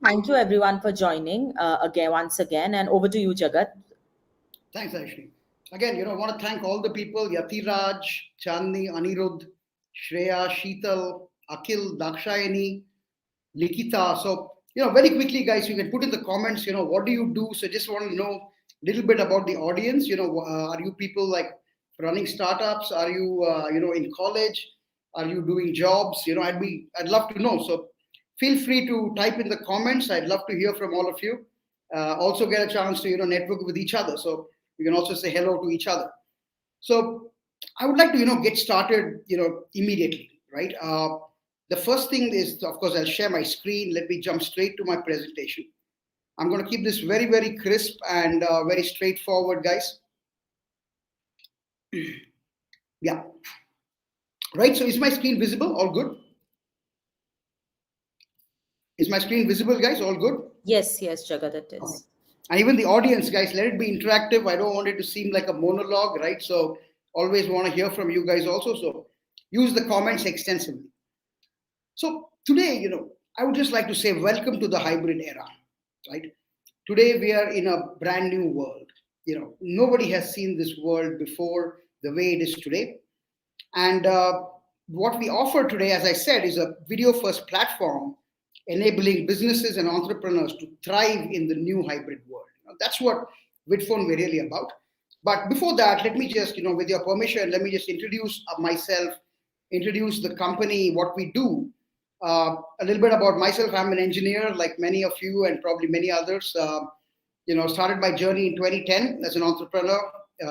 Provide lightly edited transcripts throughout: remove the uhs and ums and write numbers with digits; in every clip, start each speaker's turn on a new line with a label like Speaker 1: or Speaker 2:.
Speaker 1: Thank you everyone for joining once again, and over to you, Jagat.
Speaker 2: Thanks, Ayushree. Again, I want to thank all the people, Yatiraj, Chandni, Anirudh, Shreya, Sheetal, Akhil, Dakshayani, Likita. So, very quickly, guys, you can put in the comments, what do you do? So just want to know a little bit about the audience. Are you people like running startups? Are you, in college? Are you doing jobs? I'd love to know. So feel free to type in the comments. I'd love to hear from all of you. Also get a chance to, network with each other. So you can also say hello to each other. So I would like to, get started, immediately, right? The first thing is, of course, I'll share my screen. Let me jump straight to my presentation. I'm going to keep this very, very crisp and very straightforward, guys. Yeah. Right. So is my screen visible? All good? Is my screen visible, guys? All good?
Speaker 1: Yes, Jagat, it is.
Speaker 2: Okay. And even the audience, guys, let it be interactive. I don't want it to seem like a monologue, right? So always want to hear from you guys also. So use the comments extensively. So today, I would just like to say welcome to the hybrid era, right? Today we are in a brand new world. Nobody has seen this world before the way it is today. And what we offer today, as I said, is a video first platform enabling businesses and entrepreneurs to thrive in the new hybrid world. That's what Vidphone we're really about. But before that, let me just, with your permission, let me just introduce myself, introduce the company, what we do. A little bit about myself. I'm an engineer, like many of you and probably many others. Started my journey in 2010 as an entrepreneur.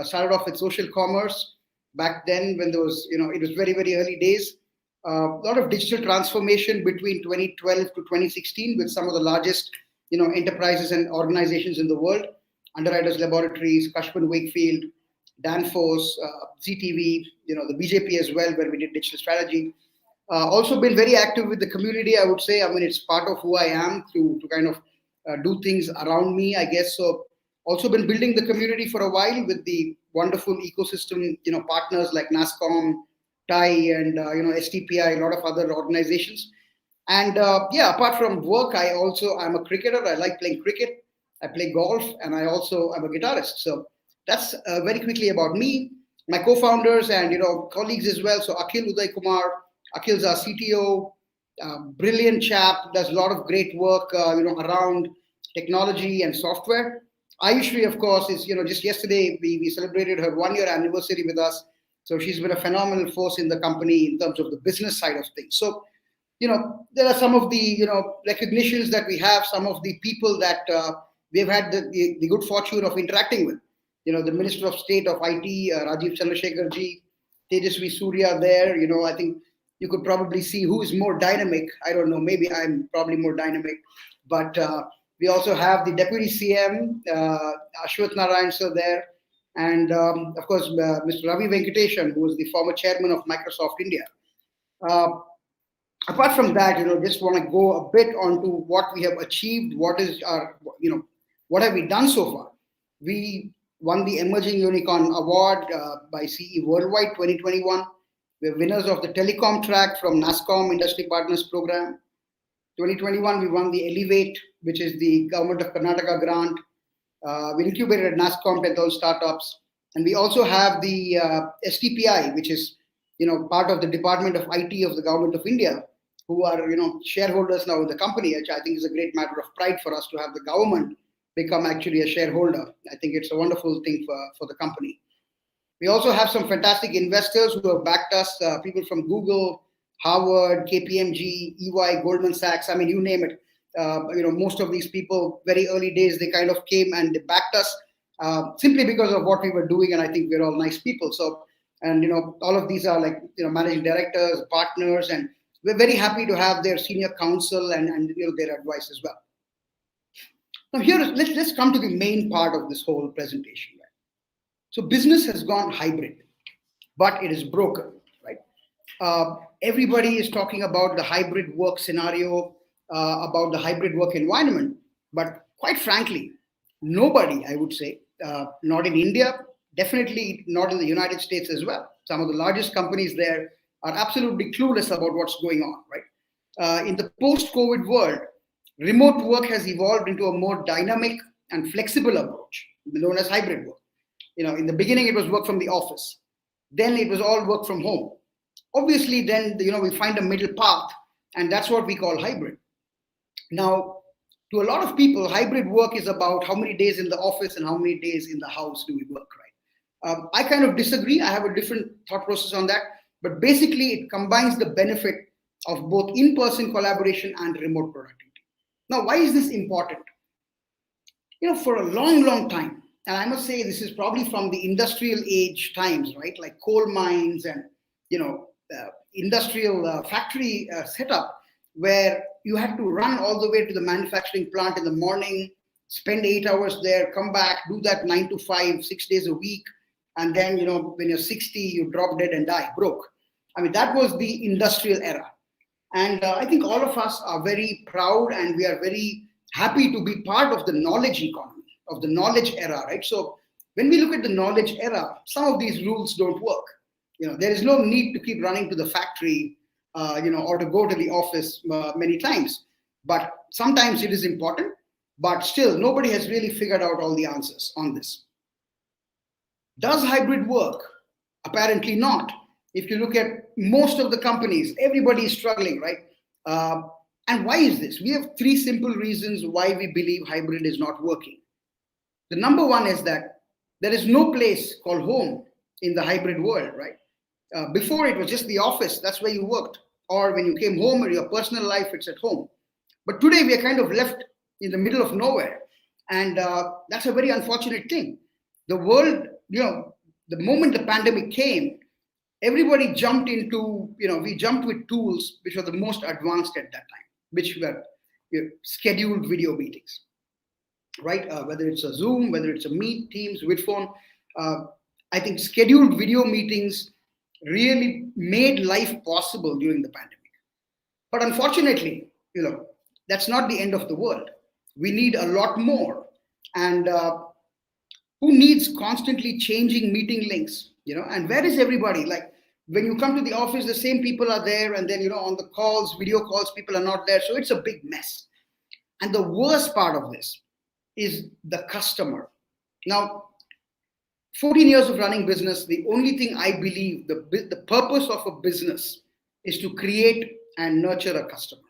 Speaker 2: Started off with social commerce back then when there was, it was very, very early days. A lot of digital transformation between 2012 to 2016 with some of the largest, enterprises and organizations in the world. Underwriters Laboratories, Cushman Wakefield, Danfoss, ZTV, the BJP as well, where we did digital strategy. Also been very active with the community, I would say. I mean, it's part of who I am to kind of do things around me, I guess. So also been building the community for a while with the wonderful ecosystem, partners like NASCOM, TIE, and, STPI, a lot of other organizations. And apart from work, I'm a cricketer. I like playing cricket. I play golf, and I'm a guitarist. So that's very quickly about me, my co-founders and, colleagues as well. So Akhil Uday Kumar, Akhil's our CTO, brilliant chap, does a lot of great work, around technology and software. Ayushree, of course, is, just yesterday we celebrated her 1-year anniversary with us. So she's been a phenomenal force in the company in terms of the business side of things. So, there are some of the, recognitions that we have, some of the people that we've had the good fortune of interacting with. The Minister of State of IT, Rajiv Chandrasekhar ji, Tejasvi Surya there. I think you could probably see who is more dynamic. I don't know, maybe I'm probably more dynamic. But we also have the Deputy CM, Ashwath Narayan sir there. And of course, Mr. Ravi Venkateshan, who was the former chairman of Microsoft India. Apart from that, just want to go a bit onto what we have achieved. What is our, what have we done so far? We won the Emerging Unicorn Award by CE Worldwide 2021. We're winners of the Telecom track from NASCOM Industry Partners Program. 2021, we won the Elevate, which is the Government of Karnataka grant. We incubated at NASCOM 10,000 startups. And we also have the STPI, which is, part of the Department of IT of the Government of India, who are, shareholders now in the company, which I think is a great matter of pride for us to have the government become actually a shareholder. I think it's a wonderful thing for the company. We also have some fantastic investors who have backed us, people from Google, Harvard, KPMG, EY, Goldman Sachs. I mean, you name it. Most of these people, very early days, they kind of came and they backed us simply because of what we were doing. And I think we're all nice people. So, and, all of these are like, managing directors, partners, and we're very happy to have their senior counsel and their advice as well. Now here, let's come to the main part of this whole presentation. Right? So business has gone hybrid, but it is broken, right? Everybody is talking about the hybrid work scenario, about the hybrid work environment, but quite frankly, nobody, I would say, not in India, definitely not in the United States as well. Some of the largest companies there are absolutely clueless about what's going on, right? In the post-COVID world, remote work has evolved into a more dynamic and flexible approach, known as hybrid work. In the beginning, it was work from the office. Then it was all work from home. Obviously, then, we find a middle path, and that's what we call hybrid. Now, to a lot of people, hybrid work is about how many days in the office and how many days in the house do we work, right? I kind of disagree. I have a different thought process on that. But basically, it combines the benefit of both in-person collaboration and remote productivity. Now, why is this important? For a long, long time, and I must say this is probably from the industrial age times, right? Like coal mines and, industrial factory setup, where you had to run all the way to the manufacturing plant in the morning, spend 8 hours there, come back, do that 9 to 5, 6 days a week. And then, when you're 60, you drop dead and die, broke. I mean, that was the industrial era. And I think all of us are very proud and we are very happy to be part of the knowledge economy, of the knowledge era, right? So when we look at the knowledge era, some of these rules don't work. There is no need to keep running to the factory, or to go to the office many times. But sometimes it is important, but still nobody has really figured out all the answers on this. Does hybrid work? Apparently not. If you look at most of the companies, everybody is struggling, right? And why is this? We have 3 simple reasons why we believe hybrid is not working. The number one is that there is no place called home in the hybrid world, right? Before it was just the office, that's where you worked. Or when you came home or your personal life, it's at home. But today we are kind of left in the middle of nowhere. And that's a very unfortunate thing. The world, the moment the pandemic came, everybody jumped into, we jumped with tools which were the most advanced at that time, which were scheduled video meetings, right? Whether it's a Zoom, whether it's a Meet, Teams, Vidphone, I think scheduled video meetings really made life possible during the pandemic. But unfortunately, that's not the end of the world. We need a lot more. And who needs constantly changing meeting links? And where is everybody? Like when you come to the office, the same people are there, and then on the calls, video calls, people are not there. So it's a big mess. And the worst part of this is the customer. Now, 14 years of running business, the only thing I believe, the purpose of a business is to create and nurture a customer.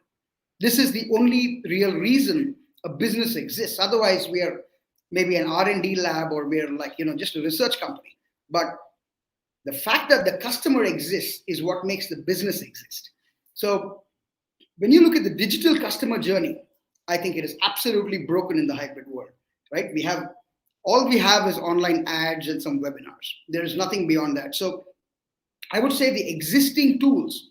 Speaker 2: This is the only real reason a business exists. Otherwise, we are maybe an R&D lab, or we're like, just a research company. But the fact that the customer exists is what makes the business exist. So when you look at the digital customer journey, I think it is absolutely broken in the hybrid world, right? All we have is online ads and some webinars. There is nothing beyond that. So I would say the existing tools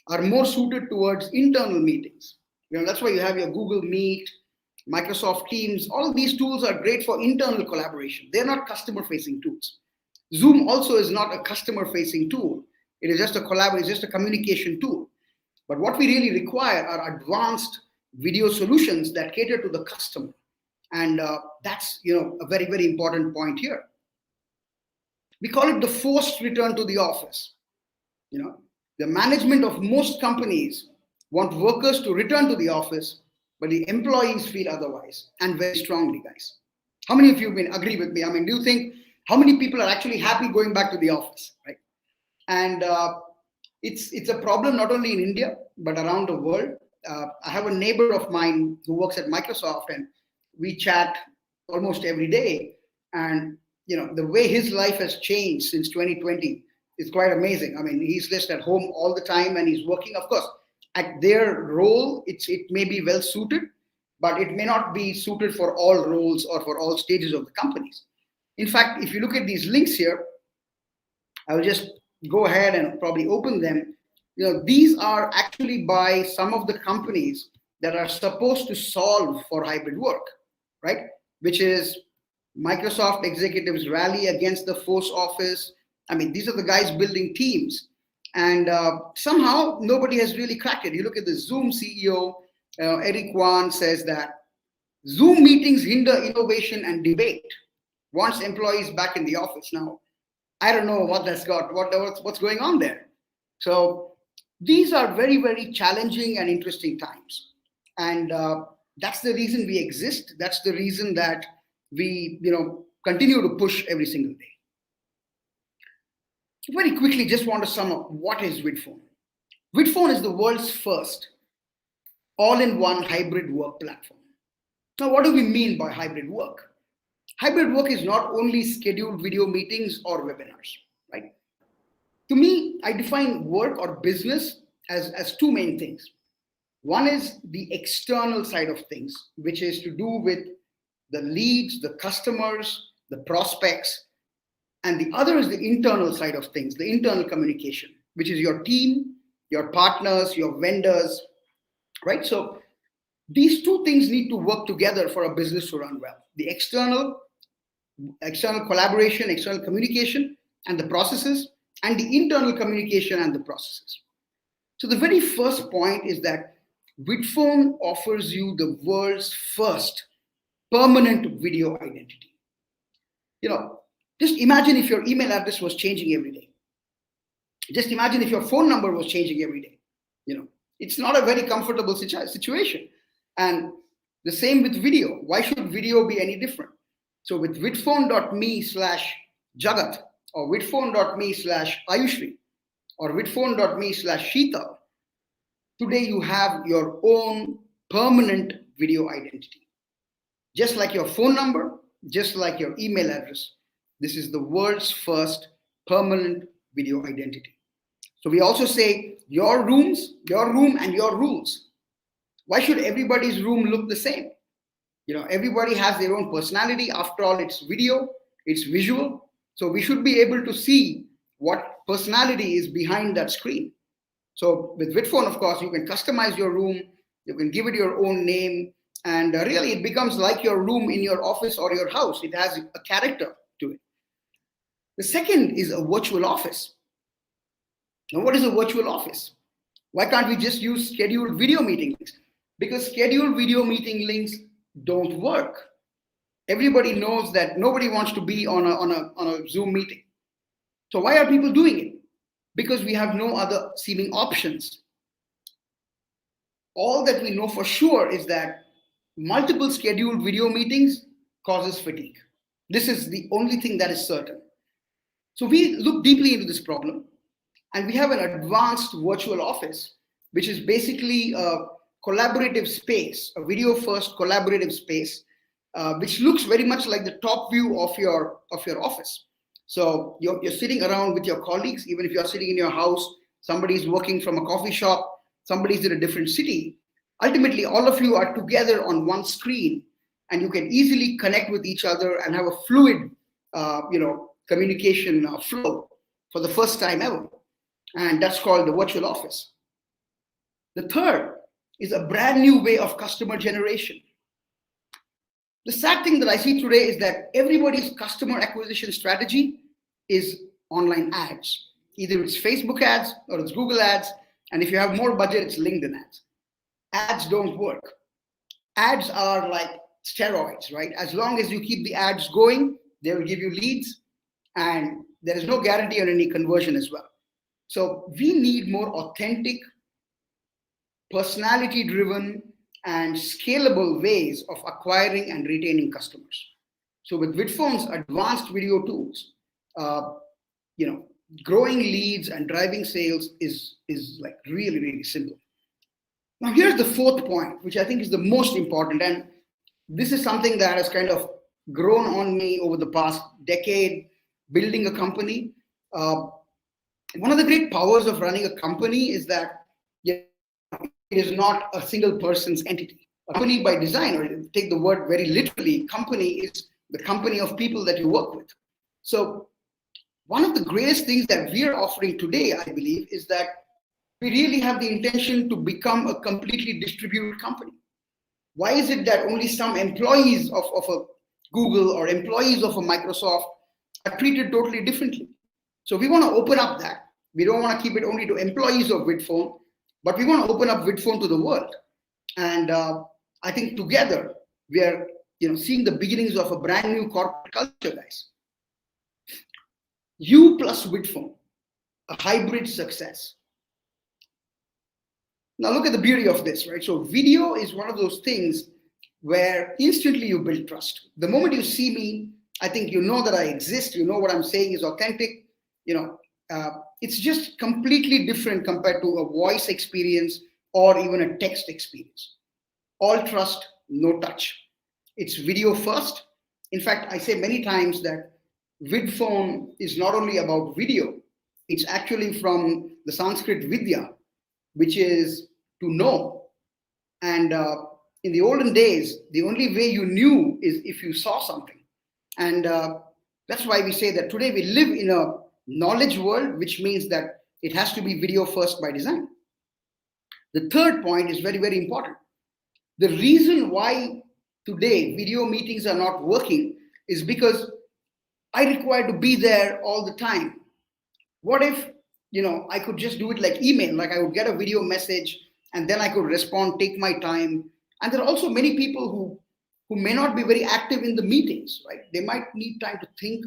Speaker 2: are more suited towards internal meetings. That's why you have your Google Meet, Microsoft Teams. All of these tools are great for internal collaboration. They're not customer-facing tools. Zoom also is not a customer-facing tool. It is just it's just a communication tool. But what we really require are advanced video solutions that cater to the customer. And that's a very, very important point here. We call it the forced return to the office. The management of most companies want workers to return to the office, but the employees feel otherwise, and very strongly, guys. How many of you agree with me? I mean, do you think how many people are actually happy going back to the office, right? And it's a problem not only in India but around the world. I have a neighbor of mine who works at Microsoft, and we chat almost every day. And the way his life has changed since 2020 is quite amazing. I mean, he's just at home all the time, and he's working. Of course, at their role, it may be well suited, but it may not be suited for all roles or for all stages of the companies. In fact, if you look at these links here, I will just go ahead and probably open them. These are actually by some of the companies that are supposed to solve for hybrid work, right? Which is Microsoft executives rally against the forced office. I mean, these are the guys building teams. And somehow nobody has really cracked it. You look at the Zoom CEO, Eric Yuan says that Zoom meetings hinder innovation and debate, wants employees back in the office. Now, I don't know what that's got, what's going on there. So these are very, very challenging and interesting times. And That's the reason we exist. That's the reason that we, continue to push every single day. Very quickly, just want to sum up what is Vidphone. Vidphone is the world's first all-in-one hybrid work platform. Now, what do we mean by hybrid work? Hybrid work is not only scheduled video meetings or webinars, right? To me, I define work or business as two main things. One is the external side of things, which is to do with the leads, the customers, the prospects. And the other is the internal side of things, the internal communication, which is your team, your partners, your vendors, right? So these two things need to work together for a business to run well. The external collaboration, external communication and the processes, and the internal communication and the processes. So the very first point is that Vidphone offers you the world's first permanent video identity. Just imagine if your email address was changing every day. Just imagine if your phone number was changing every day. It's not a very comfortable situation. And the same with video. Why should video be any different? So with vidphone.me/Jagat or vidphone.me/Ayushree or vidphone.me/Sheetal, today you have your own permanent video identity. Just like your phone number, just like your email address. This is the world's first permanent video identity. So we also say your room and your rules. Why should everybody's room look the same? Everybody has their own personality. After all, it's video, it's visual. So we should be able to see what personality is behind that screen. So with Vidphone, of course, you can customize your room, you can give it your own name, and really it becomes like your room in your office or your house. It has a character to it. The second is a virtual office. Now, what is a virtual office? Why can't we just use scheduled video meeting links? Because scheduled video meeting links don't work. Everybody knows that nobody wants to be on a Zoom meeting. So why are people doing it? Because we have no other seeming options. All that we know for sure is that multiple scheduled video meetings causes fatigue. This is the only thing that is certain. So we look deeply into this problem, and we have an advanced virtual office, which is basically a collaborative space, a video-first collaborative space, which looks very much like the top view of your office. So you're sitting around with your colleagues, even if you're sitting in your house, somebody's working from a coffee shop, somebody's in a different city. Ultimately, all of you are together on one screen, and you can easily connect with each other and have a fluid, communication flow for the first time ever. And that's called the virtual office. The third is a brand new way of customer generation. The sad thing that I see today is that everybody's customer acquisition strategy is online ads. Either it's Facebook ads or it's Google ads. And if you have more budget, it's LinkedIn ads. Ads don't work. Ads are like steroids, right? As long as you keep the ads going, they will give you leads, and there is no guarantee on any conversion as well. So we need more authentic, personality-driven, and scalable ways of acquiring and retaining customers. So with Vidphone's advanced video tools, growing leads and driving sales is like really, really simple. Now here's the fourth point, which I think is the most important, and this is something that has kind of grown on me over the past decade, building a company. One of the great powers of running a company is that it is not a single person's entity. A company by design, or take the word very literally, company is the company of people that you work with. So one of the greatest things that we are offering today, I believe, is that we really have the intention to become a completely distributed company. Why is it that only some employees of a Google or employees of a Microsoft are treated totally differently? So we want to open up that. We don't want to keep it only to employees of Vidphone, but we want to open up Vidphone to the world. And I think together we are seeing the beginnings of a brand new corporate culture, guys. You plus Vidphone, a hybrid success. Now look at the beauty of this, right? So video is one of those things where instantly you build trust. The moment you see me, I think you know that I exist. You know what I'm saying is authentic. You know, it's just completely different compared to a voice experience or even a text experience. All trust, no touch. It's video first. In fact, I say many times that Vidphone is not only about video, it's actually from the Sanskrit vidya, which is to know. And in the olden days, the only way you knew is if you saw something. And that's why we say that today we live in a knowledge world, which means that it has to be video first by design. The third point is very, very important. The reason why today video meetings are not working is because I require to be there all the time. What if, I could just do it like email, like I would get a video message and then I could respond, take my time. And there are also many people who may not be very active in the meetings, right? They might need time to think.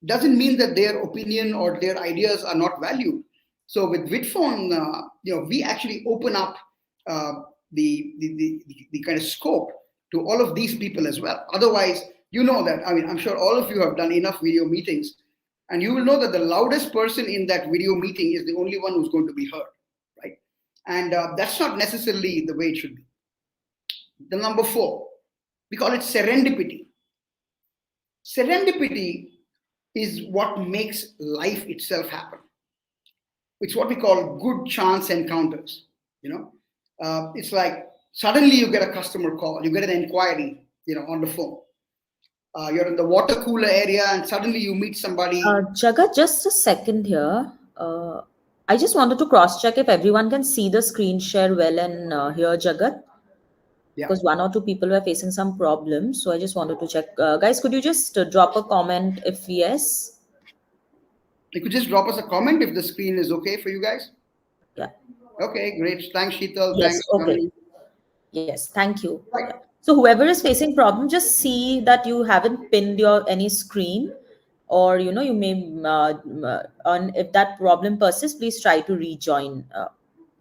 Speaker 2: Doesn't mean that their opinion or their ideas are not valued. So with Vidphone, we actually open up uh, the kind of scope to all of these people as well. Otherwise, that, I'm sure all of you have done enough video meetings, and you will know that the loudest person in that video meeting is the only one who's going to be heard, right? And that's not necessarily the way it should be. The number 4, we call it serendipity. Serendipity is what makes life itself happen. It's what we call good chance encounters. It's like suddenly you get a customer call, you get an inquiry, on the phone. You're in the water cooler area and suddenly you meet somebody.
Speaker 1: Jagat, just a second here. I just wanted to cross check if everyone can see the screen share well and hear Jagat,
Speaker 2: Yeah.
Speaker 1: because 1 or 2 people were facing some problems. So I just wanted to check. Guys, could you just drop a comment if yes?
Speaker 2: You could just drop us a comment if the screen is okay for you guys.
Speaker 1: Yeah.
Speaker 2: Okay, great. Thanks, Sheetal.
Speaker 1: Yes.
Speaker 2: Thanks,
Speaker 1: Okay.
Speaker 2: Nalini.
Speaker 1: Yes. Thank you.
Speaker 2: Right.
Speaker 1: Yeah. So whoever is facing problem, just see that you haven't pinned your any screen, or you may on if that problem persists, please try to rejoin.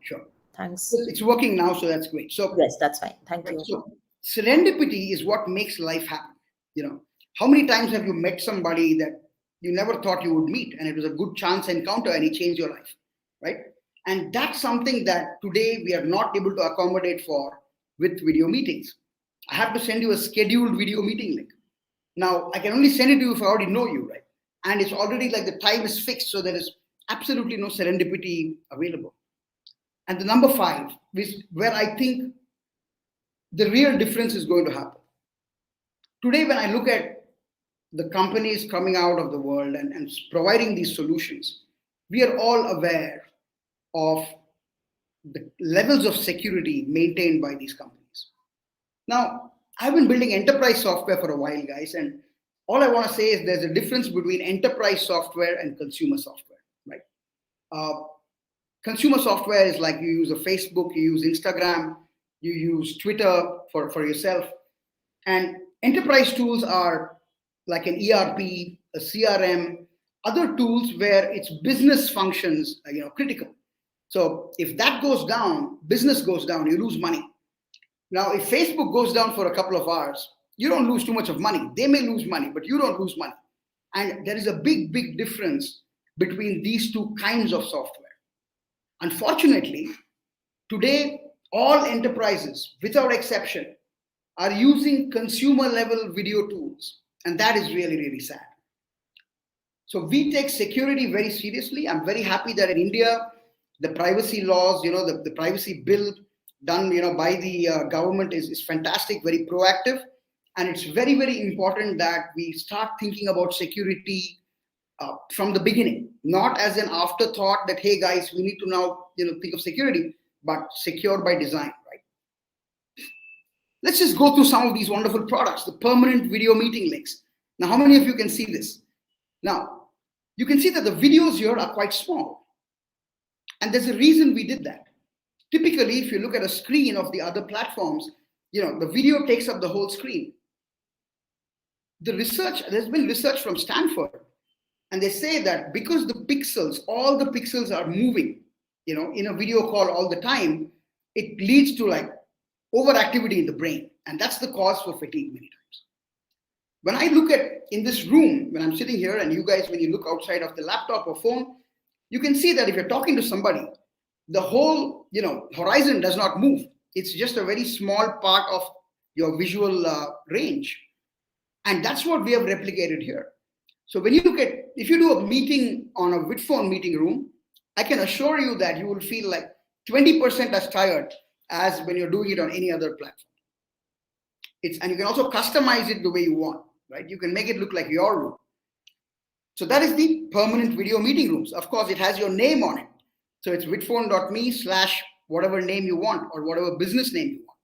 Speaker 2: Sure.
Speaker 1: Thanks.
Speaker 2: It's working now, so that's great. So
Speaker 1: Yes, that's fine. Thank you.
Speaker 2: So serendipity is what makes life happen. How many times have you met somebody that you never thought you would meet, and it was a good chance encounter, and he changed your life, right? And that's something that today we are not able to accommodate for with video meetings. I have to send you a scheduled video meeting link. Now I can only send it to you if I already know you, right? And it's already like the time is fixed, so there is absolutely no serendipity available. And the number 5 is where I think the real difference is going to happen. Today, when I look at the companies coming out of the world and providing these solutions, we are all aware of the levels of security maintained by these companies. Now, I've been building enterprise software for a while, guys, and all I want to say is there's a difference between enterprise software and consumer software, right? Consumer software is like you use a Facebook, you use Instagram, you use Twitter for yourself. And enterprise tools are like an ERP, a CRM, other tools where its business functions are critical. So if that goes down, business goes down, you lose money. Now, if Facebook goes down for a couple of hours, you don't lose too much of money. They may lose money, but you don't lose money. And there is a big, big difference between these two kinds of software. Unfortunately, today, all enterprises, without exception, are using consumer level video tools. And that is really, really sad. So we take security very seriously. I'm very happy that in India, the privacy laws, the privacy bill done, by the government is fantastic, very proactive. And it's very, very important that we start thinking about security from the beginning, not as an afterthought that, hey guys, we need to now, think of security, but secure by design, right? Let's just go through some of these wonderful products, the permanent video meeting links. Now, how many of you can see this? Now, you can see that the videos here are quite small. And there's a reason we did that. Typically, if you look at a screen of the other platforms, the video takes up the whole screen. There's been research from Stanford, and they say that because all the pixels are moving, in a video call all the time, it leads to like overactivity in the brain. And that's the cause for fatigue many times. When I look at in this room, when I'm sitting here, and you guys, when you look outside of the laptop or phone, you can see that if you're talking to somebody, the whole horizon does not move. It's just a very small part of your visual range. And that's what we have replicated here. So when you look at, if you do a meeting on a Vidphone meeting room, I can assure you that you will feel like 20% as tired as when you're doing it on any other platform. And you can also customize it the way you want, right? You can make it look like your room. So that is the permanent video meeting rooms. Of course, it has your name on it. So it's vidphone.me/whatever name you want, or whatever business name you want.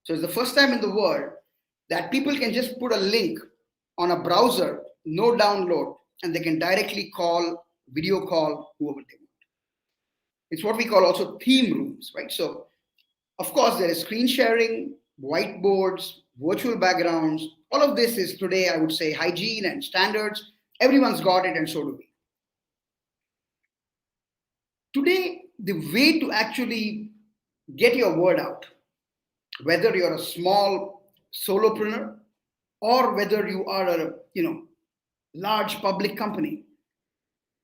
Speaker 2: So it's the first time in the world that people can just put a link on a browser, no download, and they can directly video call whoever they want. It's what we call also theme rooms, right? So of course there is screen sharing, whiteboards, virtual backgrounds. All of this is today, I would say, hygiene and standards. Everyone's got it, and so do we. Today, the way to actually get your word out, whether you're a small solopreneur or whether you are a large public company,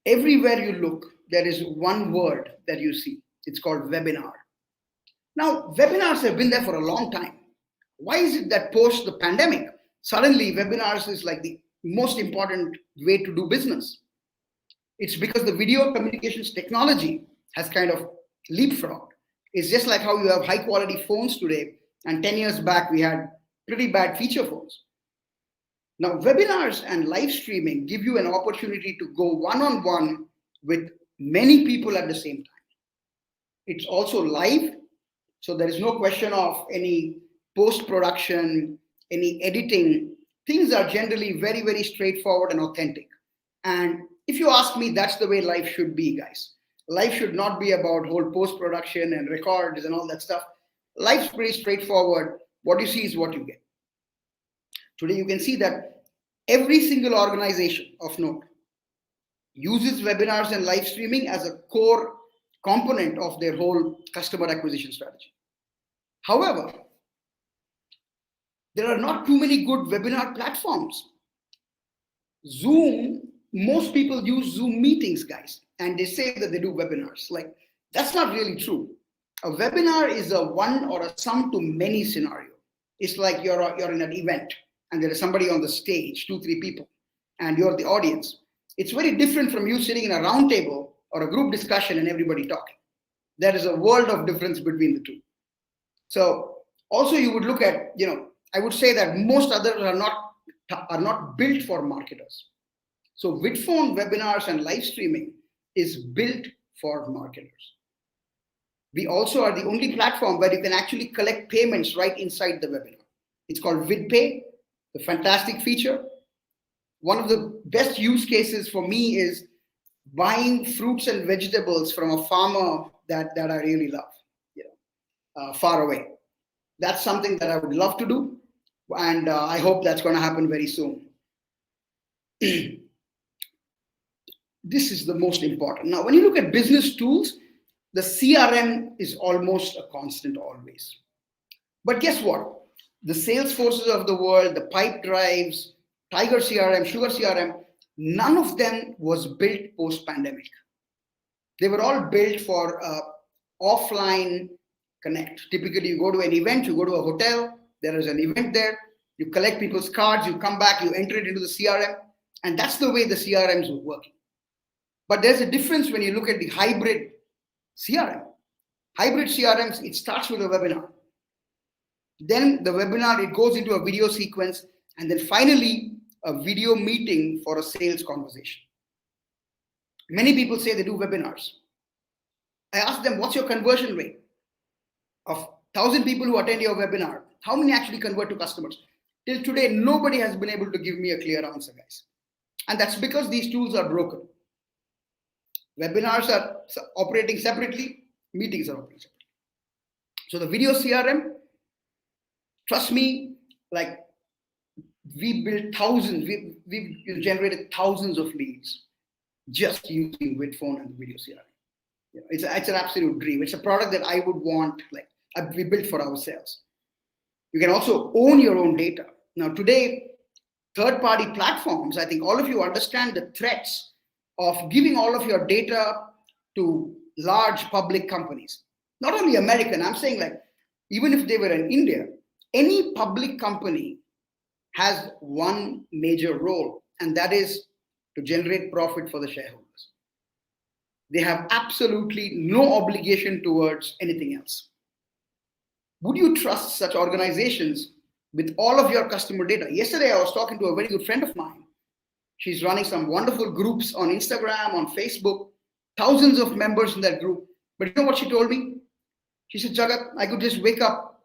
Speaker 2: everywhere you look, there is one word that you see. It's called webinar. Now, webinars have been there for a long time. Why is it that post the pandemic, suddenly webinars is like the most important way to do business? It's because the video communications technology has kind of leapfrogged. It's just like how you have high quality phones today, and 10 years back we had pretty bad feature phones. Now, webinars and live streaming give you an opportunity to go one-on-one with many people at the same time. It's also live, so there is no question of any post-production, any editing. Things are generally very, very straightforward and authentic. And if you ask me, that's the way life should be, guys. Life should not be about whole post-production and records and all that stuff. Life's pretty straightforward. What you see is what you get. Today, you can see that every single organization of note uses webinars and live streaming as a core component of their whole customer acquisition strategy. However, there are not too many good webinar platforms. Zoom, most people use Zoom meetings, guys, and they say that they do webinars. Like, that's not really true. A webinar is a one or a sum to many scenario. It's like you're in an event and there is somebody on the stage, 2-3 people, and you're the audience. It's very different from you sitting in a round table or a group discussion and everybody talking. There is a world of difference between the two. So also you would look at, I would say that most others are not built for marketers. So Vidphone webinars and live streaming is built for marketers. We also are the only platform where you can actually collect payments right inside the webinar. It's called VidPay, the fantastic feature. One of the best use cases for me is buying fruits and vegetables from a farmer that I really love, far away. That's something that I would love to do, and I hope that's going to happen very soon. This is the most important. Now, when you look at business tools, the CRM is almost a constant always. But guess what? The Salesforces of the world, the Pipe Drives, Tiger CRM, Sugar CRM, none of them was built post-pandemic. They were all built for offline connect. Typically, you go to an event, you go to a hotel, there is an event there, you collect people's cards, you come back, you enter it into the CRM, and that's the way the CRMs were working. But there's a difference when you look at the hybrid CRM. Hybrid CRMs, it starts with a webinar. Then the webinar, it goes into a video sequence, and then finally a video meeting for a sales conversation. Many people say they do webinars. I ask them, what's your conversion rate? Of 1,000 people who attend your webinar, how many actually convert to customers? Till today, nobody has been able to give me a clear answer, guys. And that's because these tools are broken. Webinars are operating separately, meetings are operating separately. So the video CRM, trust me, like we built thousands, we generated thousands of leads just using Vidphone and the video CRM. It's an absolute dream. It's a product that I would want, like we built for ourselves. You can also own your own data. Now, today, third-party platforms, I think all of you understand the threats of giving all of your data to large public companies. Not only American, I'm saying like, even if they were in India, any public company has one major role, and that is to generate profit for the shareholders. They have absolutely no obligation towards anything else. Would you trust such organizations with all of your customer data? Yesterday, I was talking to a very good friend of mine. She's running some wonderful groups on Instagram, on Facebook, thousands of members in that group. But you know what she told me? She said, Jagat, I could just wake up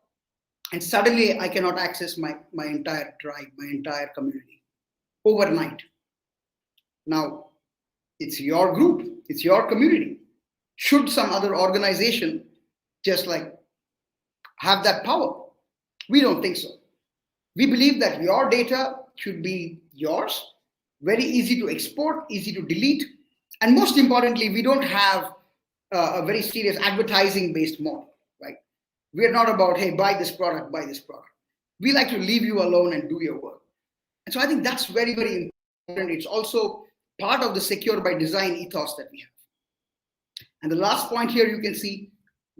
Speaker 2: and suddenly I cannot access my entire tribe, my entire community overnight. Now, it's your group, it's your community. Should some other organization just like have that power? We don't think so. We believe that your data should be yours, very easy to export, easy to delete, and most importantly, we don't have a very serious advertising based model, right? We're not about, hey, buy this product, buy this product. We like to leave you alone and do your work. And so I think that's very, very important. It's also part of the secure by design ethos that we have. And the last point here, you can see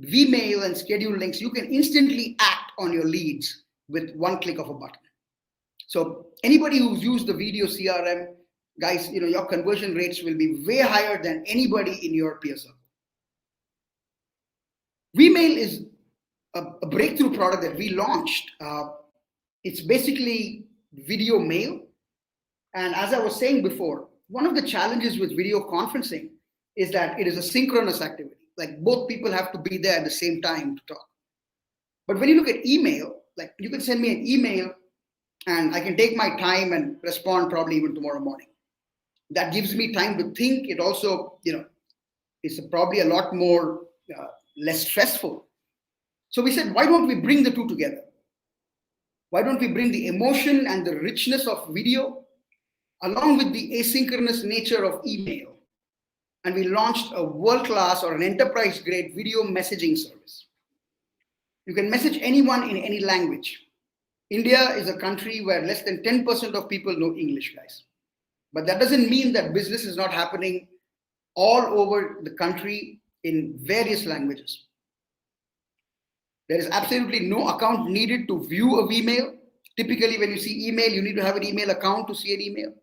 Speaker 2: Vmail and schedule links. You can instantly act on your leads with one click of a button. So anybody who's used the video CRM, guys, your conversion rates will be way higher than anybody in your peer circle. Vmail is a breakthrough product that we launched. It's basically video mail. And as I was saying before, one of the challenges with video conferencing is that it is a synchronous activity. Like both people have to be there at the same time to talk. But when you look at email, like you can send me an email and I can take my time and respond probably even tomorrow morning. That gives me time to think. It also, is probably a lot more less stressful. So we said, why don't we bring the two together? Why don't we bring the emotion and the richness of video along with the asynchronous nature of email? And we launched a world-class or an enterprise-grade video messaging service. You can message anyone in any language. India is a country where less than 10% of people know English, guys. But that doesn't mean that business is not happening all over the country in various languages. There is absolutely no account needed to view a email. Typically, when you see email, you need to have an email account to see an email.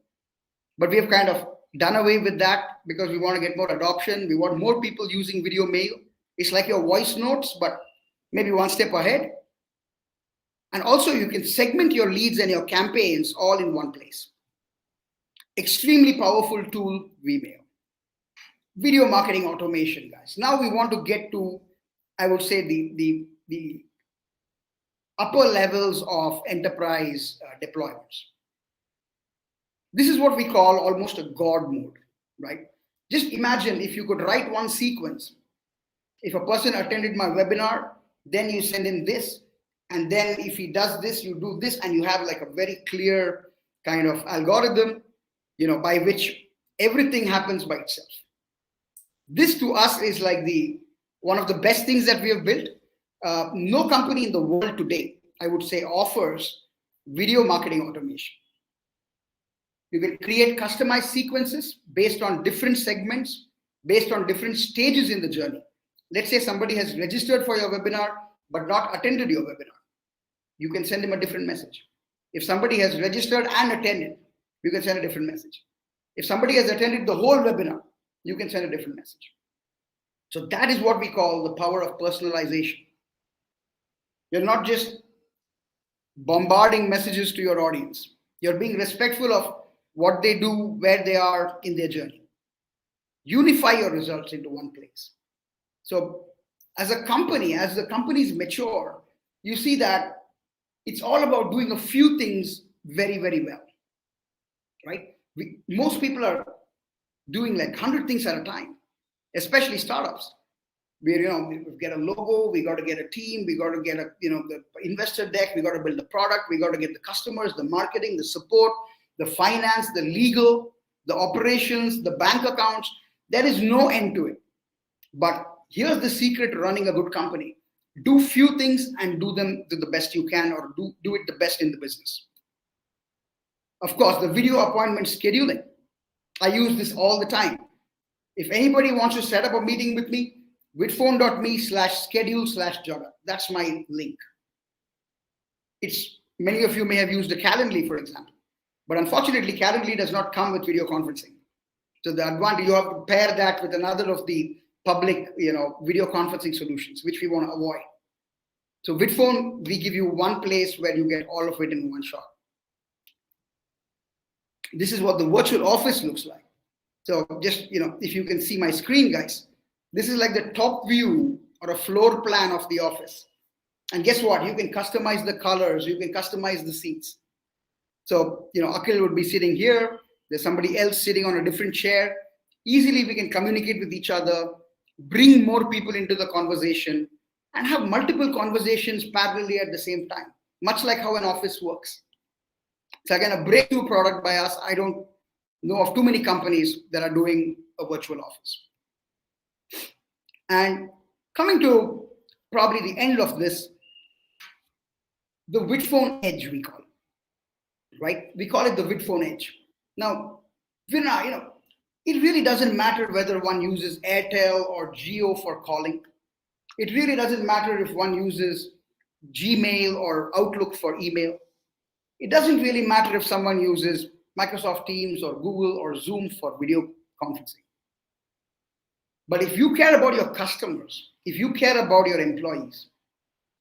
Speaker 2: But we have kind of done away with that because we want to get more adoption. We want more people using video mail. It's like your voice notes, but maybe one step ahead. And also, you can segment your leads and your campaigns all in one place. Extremely powerful tool, Vmail. Video marketing automation, guys. Now we want to get to, I would say, the upper levels of enterprise deployments. This is what we call almost a God mode, right? Just imagine if you could write one sequence. If a person attended my webinar, then you send in this. And then if he does this, you do this, and you have like a very clear kind of algorithm, by which everything happens by itself. This to us is like one of the best things that we have built. No company in the world today, I would say, offers video marketing automation. You can create customized sequences based on different segments, based on different stages in the journey. Let's say somebody has registered for your webinar, but not attended your webinar. You can send him a different message. If somebody has registered and attended, you can send a different message. If somebody has attended the whole webinar, you can send a different message. So that is what we call the power of personalization. You're not just bombarding messages to your audience. You're being respectful of what they do, where they are in their journey. Unify your results into one place. So as a company, as the companies mature, you see that it's all about doing a few things very, very well, right? Most people are doing like 100 things at a time, especially startups. We get a logo, we got to get a team, we got to get the investor deck, we got to build the product, we got to get the customers, the marketing, the support, the finance, the legal, the operations, the bank accounts. There is no end to it. But here's the secret to running a good company. Do few things and do them to the best you can, or do it the best in the business. Of course, the video appointment scheduling. I use this all the time. If anybody wants to set up a meeting with me, vidphone.me/schedule/Jagat. That's my link. It's many of you may have used the Calendly, for example, but unfortunately, Calendly does not come with video conferencing. So the advantage, you have to pair that with another of the public, video conferencing solutions, which we want to avoid. So Vidphone, we give you one place where you get all of it in one shot. This is what the virtual office looks like. So just, if you can see my screen, guys, this is like the top view or a floor plan of the office. And guess what? You can customize the colors, you can customize the seats. So, Akhil would be sitting here, there's somebody else sitting on a different chair. Easily we can communicate with each other, bring more people into the conversation, and have multiple conversations parallelly at the same time, much like how an office works. It's again a breakthrough product by us. I don't know of too many companies that are doing a virtual office. And coming to probably the end of this, the Vidphone Edge, we call it, right? We call it the Vidphone Edge. Now, Virna, it really doesn't matter whether one uses Airtel or Jio for calling. It really doesn't matter if one uses Gmail or Outlook for email. It doesn't really matter if someone uses Microsoft Teams or Google or Zoom for video conferencing. But if you care about your customers, if you care about your employees,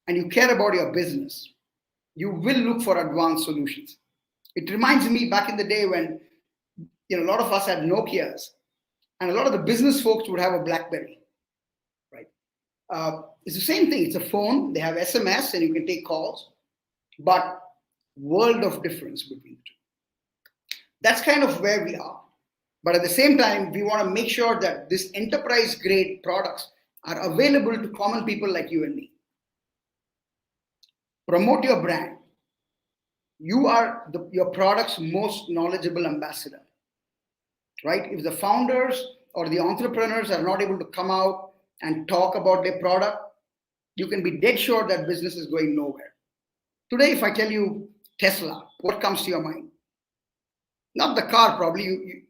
Speaker 2: and you care about your business, you will look for advanced solutions. It reminds me back in the day when a lot of us had Nokias, and a lot of the business folks would have a BlackBerry, right? It's the same thing. It's a phone. They have SMS, and you can take calls, but world of difference between the two. That's kind of where we are. But at the same time, we want to make sure that this enterprise-grade products are available to common people like you and me. Promote your brand. You are your product's most knowledgeable ambassador, right? If the founders or the entrepreneurs are not able to come out and talk about their product, you can be dead sure that business is going nowhere. Today, if I tell you Tesla, what comes to your mind? Not the car, probably.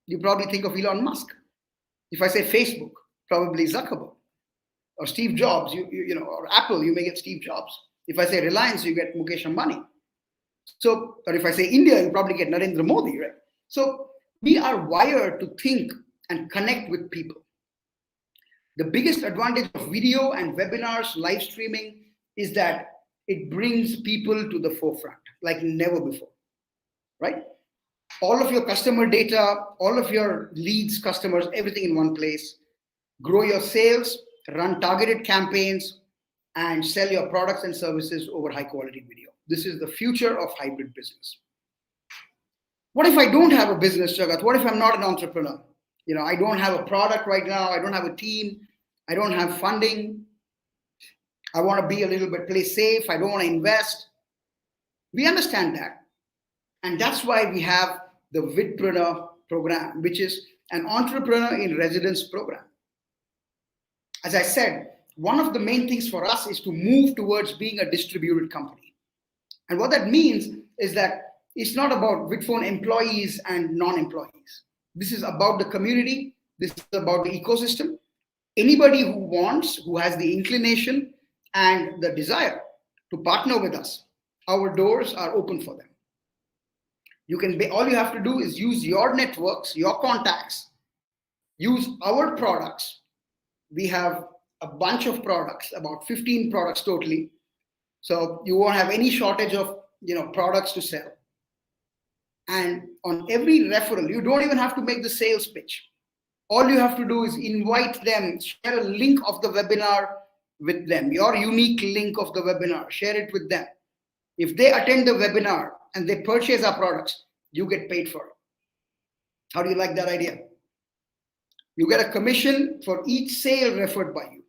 Speaker 2: You probably think of Elon Musk. If I say Facebook, probably Zuckerberg. Or Steve Jobs, or Apple, you may get Steve Jobs. If I say Reliance, you get Mukesh Ambani. So, or if I say India, you probably get Narendra Modi, right? So we are wired to think and connect with people. The biggest advantage of video and webinars, live streaming, is that it brings people to the forefront like never before, right? All of your customer data, all of your leads, customers, everything in one place. Grow your sales, run targeted campaigns, and sell your products and services over high quality video. This is the future of hybrid business. What if I don't have a business, Jagat? What if I'm not an entrepreneur? I don't have a product right now. I don't have a team. I don't have funding. I want to be a little bit play safe. I don't want to invest. We understand that. And that's why we have the Vidpreneur program, which is an entrepreneur in residence program. As I said, one of the main things for us is to move towards being a distributed company. And what that means is that it's not about Vidphone employees and non-employees. This is about the community. This is about the ecosystem. Anybody who wants, who has the inclination and the desire to partner with us, our doors are open for them. All you have to do is use your networks, your contacts, use our products. We have a bunch of products, about 15 products totally. So you won't have any shortage of products to sell. And on every referral, you don't even have to make the sales pitch. All you have to do is invite them, share a link of the webinar with them, your unique link of the webinar, share it with them. If they attend the webinar and they purchase our products, you get paid for it. How do you like that idea? You get a commission for each sale referred by you.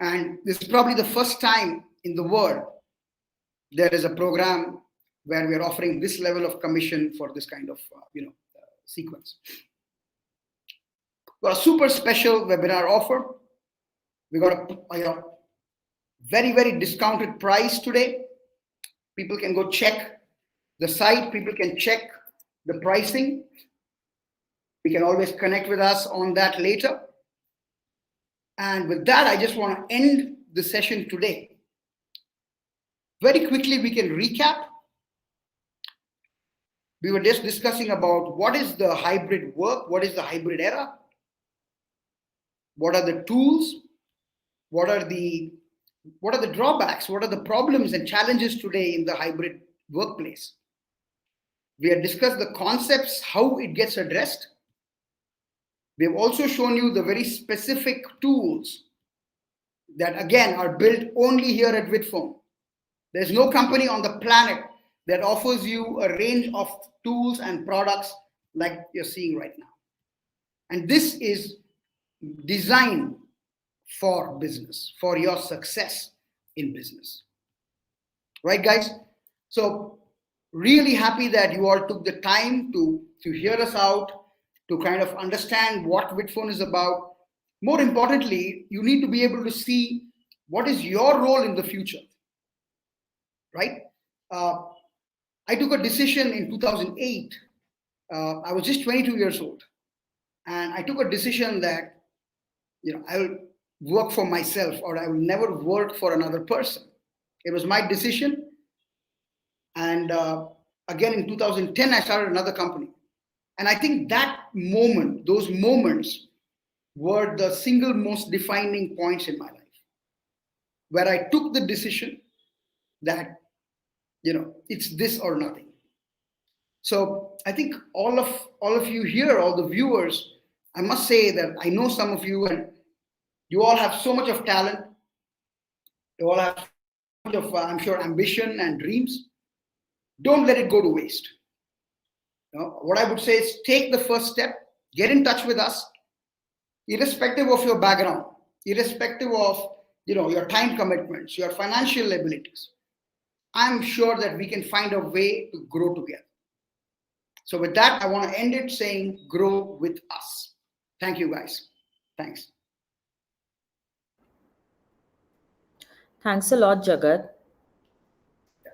Speaker 2: And this is probably the first time in the world there is a program where we are offering this level of commission for this kind of sequence. Got a super special webinar offer. We got Very, very discounted price today. People can go check the site, people can check the pricing. We can always connect with us on that later. And with that, I just want to end the session today. Very quickly, we can recap. We were just discussing about what is the hybrid work, what is the hybrid era, what are the tools, what are the drawbacks, what are the problems and challenges today in the hybrid workplace. We have discussed the concepts, how it gets addressed. We have also shown you the very specific tools that again are built only here at Vidphone. There's no company on the planet that offers you a range of tools and products like you're seeing right now. And this is designed for business, for your success in business. Right, guys? So, really happy that you all took the time to hear us out, to kind of understand what Vidphone is about. More importantly, you need to be able to see what is your role in the future, right? I took a decision in 2008. I was just 22 years old, and I took a decision that I will work for myself, or I will never work for another person. It was my decision, and again in 2010 I started another company, and I think that moment, those moments, were the single most defining points in my life, where I took the decision that it's this or nothing. So I think all of you here, all the viewers, I must say that I know some of you, and you all have so much of talent. You all have so much of, I'm sure, ambition and dreams. Don't let it go to waste. What I would say is take the first step, get in touch with us, irrespective of your background, irrespective of your time commitments, your financial abilities. I'm sure that we can find a way to grow together. So with that, I want to end it saying, grow with us. Thank you, guys. Thanks.
Speaker 1: Thanks a lot, Jagat.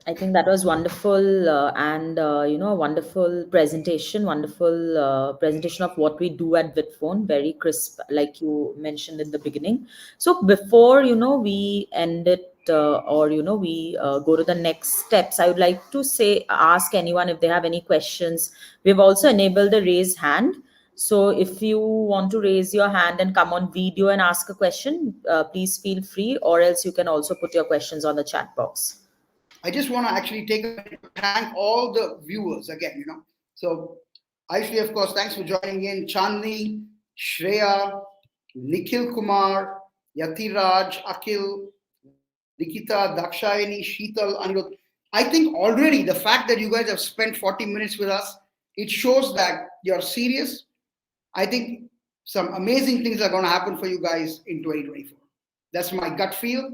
Speaker 1: I think that was wonderful, and a wonderful presentation of what we do at Vidphone. Very crisp, like you mentioned in the beginning. So before we end it, or we go to the next steps, I would like to ask anyone if they have any questions. We've also enabled the raise hand. So if you want to raise your hand and come on video and ask a question, please feel free, or else you can also put your questions on the chat box.
Speaker 2: I just want to actually take a minute to thank all the viewers again, So, Ayushree, of course, thanks for joining in. Chandni, Shreya, Nikhil Kumar, Yatiraj, Akil, Nikita, Dakshayani, Sheetal, Anirudh. I think already the fact that you guys have spent 40 minutes with us, it shows that you're serious. I think some amazing things are going to happen for you guys in 2024. That's my gut feel.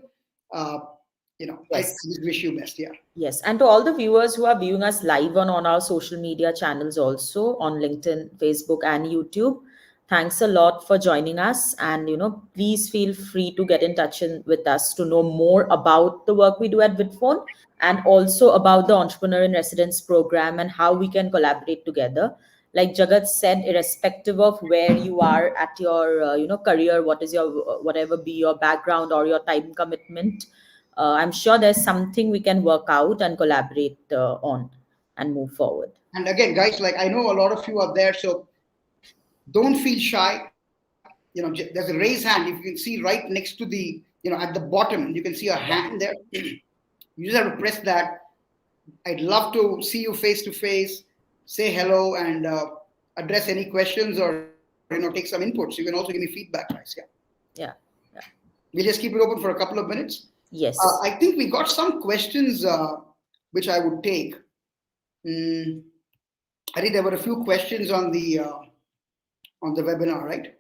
Speaker 2: I
Speaker 1: Yes.
Speaker 2: just wish you best. Yeah.
Speaker 1: Yes. And to all the viewers who are viewing us live on our social media channels, also on LinkedIn, Facebook, and YouTube, thanks a lot for joining us. And, please feel free to get in touch with us to know more about the work we do at Vidphone, and also about the Entrepreneur in Residence program and how we can collaborate together. Like Jagat said, irrespective of where you are at your, career, what is your, whatever be your background or your time commitment, I'm sure there's something we can work out and collaborate on and move forward.
Speaker 2: And again, guys, like I know a lot of you are there, so don't feel shy. There's a raise hand. If you can see right next to the, at the bottom, you can see a hand there. You just have to press that. I'd love to see you face to face, say hello, and address any questions, or take some inputs. You can also give me feedback, guys.
Speaker 1: Yeah.
Speaker 2: We'll just keep it open for a couple of minutes.
Speaker 1: Yes.
Speaker 2: I think we got some questions which I would take. I think there were a few questions on the webinar, right?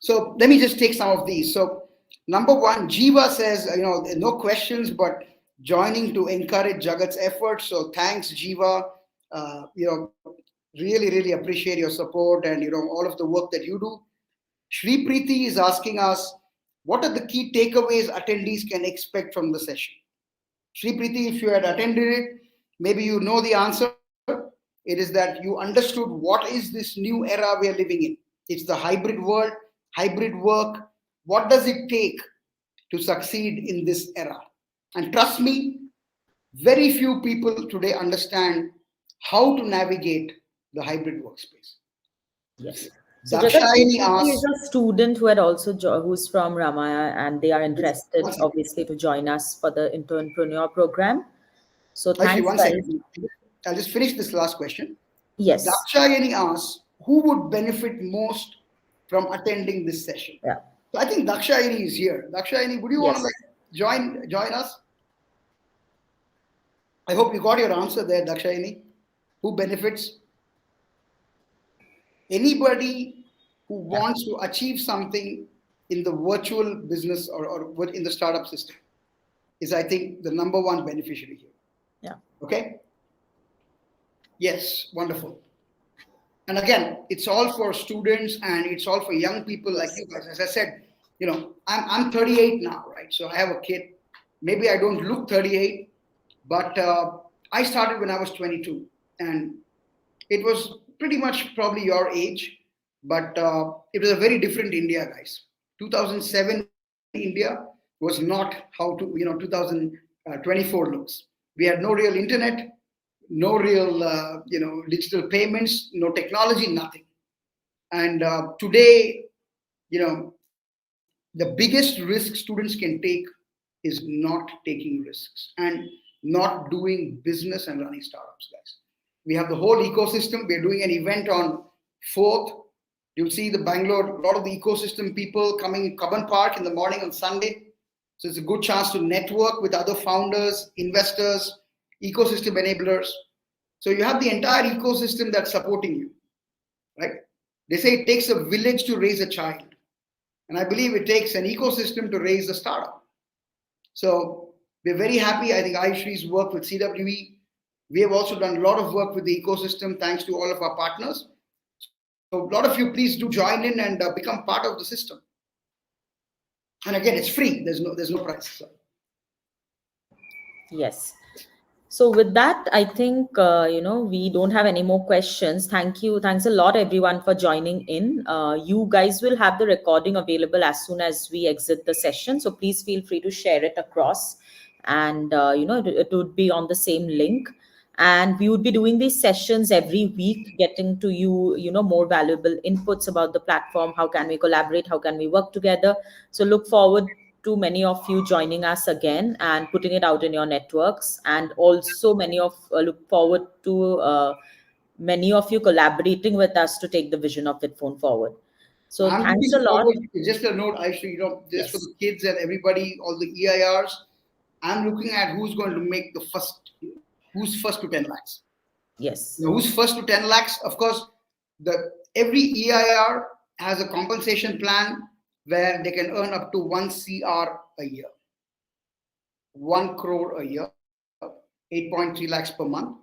Speaker 2: So let me just take some of these. So number one, Jiva says, no questions, but joining to encourage Jagat's efforts. So thanks, Jiva. Really, really appreciate your support and all of the work that you do. Shri Preeti is asking us, What are the key takeaways attendees can expect from the session? Sri Preeti, if you had attended it, maybe you know the answer. It is that you understood what is this new era we are living in. It's the hybrid world, hybrid work. What does it take to succeed in this era? And trust me, very few people today understand how to navigate the hybrid workspace.
Speaker 1: Yes. So Jagat
Speaker 2: Dakshayani
Speaker 1: Preeti is
Speaker 2: asks,
Speaker 1: a student who had also who's from Ramaya, and they are interested,
Speaker 2: one second,
Speaker 1: obviously, to join us for the entrepreneur program. So
Speaker 2: actually,
Speaker 1: thanks,
Speaker 2: one
Speaker 1: guys.
Speaker 2: second. I'll just finish this last question.
Speaker 1: Yes.
Speaker 2: Dakshayani asks, who would benefit most from attending this session?
Speaker 1: Yeah.
Speaker 2: So I think Dakshayani is here. Dakshayani, would you want to
Speaker 1: Yes.
Speaker 2: like join us? I hope you got your answer there, Dakshayani. Who benefits? Anybody who
Speaker 1: Yeah.
Speaker 2: wants to achieve something in the virtual business or in the startup system is, I think, the number one beneficiary here.
Speaker 1: Yeah.
Speaker 2: Okay? Yes, wonderful. And again, it's all for students and it's all for young people like
Speaker 1: Yes.
Speaker 2: you guys. As I said, I'm 38 now, right? So I have a kid. Maybe I don't look 38, but I started when I was 22, and it was pretty much probably your age, but it was a very different India, guys. 2007 India was not how 2024 looks. We had no real internet, no real digital payments, no technology, nothing. And today, the biggest risk students can take is not taking risks and not doing business and running startups, guys. We have the whole ecosystem. We're doing an event on 4th. You'll see the Bangalore, a lot of the ecosystem people coming in Cubbon Park in the morning on Sunday. So it's a good chance to network with other founders, investors, ecosystem enablers. So you have the entire ecosystem that's supporting you, right? They say it takes a village to raise a child. And I believe it takes an ecosystem to raise a startup. So we're very happy. I think Ayushree's worked with CWE. We have also done a lot of work with the ecosystem thanks to all of our partners. So a lot of you, please do join in and become part of the system. And again, it's free. There's no price. So.
Speaker 1: Yes. So with that, I think we don't have any more questions. Thank you. Thanks a lot, everyone, for joining in. You guys will have the recording available as soon as we exit the session. So please feel free to share it across, and it would be on the same link. And we would be doing these sessions every week, getting to more valuable inputs about the platform. How can we collaborate? How can we work together? So look forward to many of you joining us again and putting it out in your networks, and also look forward to many of you collaborating with us to take the vision of Vidphone forward. So
Speaker 2: I'm
Speaker 1: thanks a
Speaker 2: looking
Speaker 1: lot.
Speaker 2: forward. Just a note, Ayushri, just for
Speaker 1: Yes.
Speaker 2: the kids and everybody, all the EIRs, I'm looking at who's going to make the first, who's first to 10 lakhs.
Speaker 1: Yes.
Speaker 2: Who's first to 10 lakhs? Of course, every EIR has a compensation plan where they can earn up to 1 CR a year, 1 crore a year, 8.3 lakhs per month.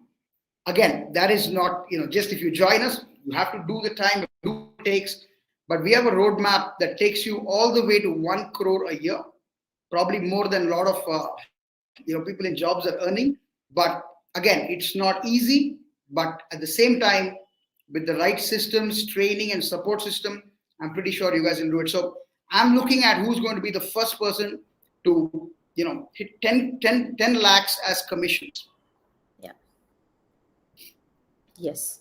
Speaker 2: Again, that is not, just if you join us, you have to do the time, do what it takes. But we have a roadmap that takes you all the way to 1 crore a year, probably more than a lot of people in jobs are earning. But again, it's not easy. But at the same time, with the right systems, training, and support system, I'm pretty sure you guys will do it. So I'm looking at who's going to be the first person to hit 10 lakhs as commissions.
Speaker 1: Yeah. Yes.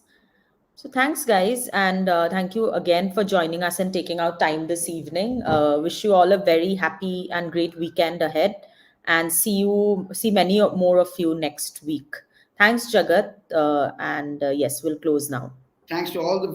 Speaker 1: So thanks, guys, and thank you again for joining us and taking out time this evening. Wish you all a very happy and great weekend ahead, and see many more of you next week. Thanks, Jagat, and yes, we'll close now.
Speaker 2: Thanks to all the